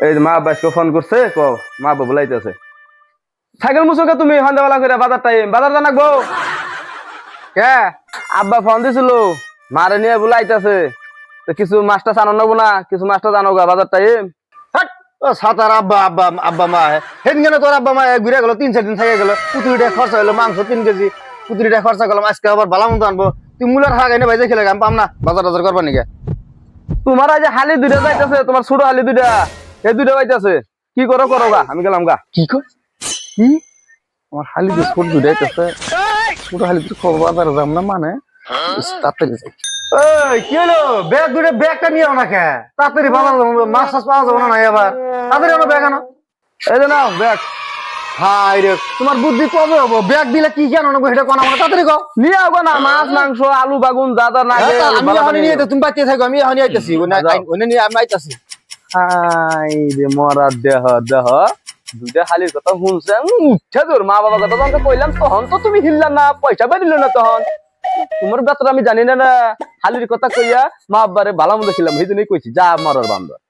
এই যে মা আব্বাসকে ফোন করছে কো মা আব্বা বলাইতেছে সাইকেল মুসুকে তুমি সন্ধ্যাবেলা করে বাজার টাইম বাজার জানাকবো কে আব্বা ফোন দিছিল মারে নিয়ে বলাইতেছে তো কিছু মাছটা জানো নেবো না কিছু মাছটা জানো গা বাজার টাইম সাতার আব্বা আব্বা আব্বা মা সেদিন তোর আব্বা মা ঘুরে গেল 3-4 দিন থেকে গেল পুতুরিটা খরচা হলো মাংস 3 কেজি পুতুরিটা খরচা করলাম আজকে আবার ভালো মতো আনবো তুই মুলার হাগ এনে ভাইজে খেলে পাম না বাজার টাজার করবা নিকে তোমার আজ হালি দুইটা যাইতেছে তোমার ছোট হালি দুইটা এই দুইটা যাইতেছে কি করো করো গা আমি গেলাম গা কি কর কি আমার হালি দিয়ে ছোট দুইটা যাইতেছে ছোট হালি দিয়ে খবর বাজারে যাম না মানে তাড়াতাড়ি যাই কি হলো ব্যাগ দুটো ব্যাগটা নিয়ে না খে তাড়াতাড়ি বাজার মাছ টাছ পাওয়া যাবে না এবার তাড়াতাড়ি আনো ব্যাগ আনো এই যে নাও ব্যাগ হাই রে তোমার বুদ্ধি কবে হবো ব্যাগ দিলে কি কেন নেবো সেটা কোন আমার তাড়াতাড়ি কও নিয়ে আসবো না মাছ মাংস আলু বাগুন যা যা না আমি এখন নিয়ে তুমি বাচ্চা থাকো আমি এখন আইতাছি ওনে নিয়ে আমি আইতাছি হাই রে মরা দেহ দেহ দুইটা হালির কথা শুনছে উঠে তোর মা বাবা কথা তখন কইলাম তখন তো তুমি হিললা না পয়সা পাই দিল না তখন তোমার ব্যাপারে আমি জানি না হালির কথা কইয়া মা আব্বারে ভালো মন্দ খিলাম সেই জন্যই কইছি যা মরার বান্ধব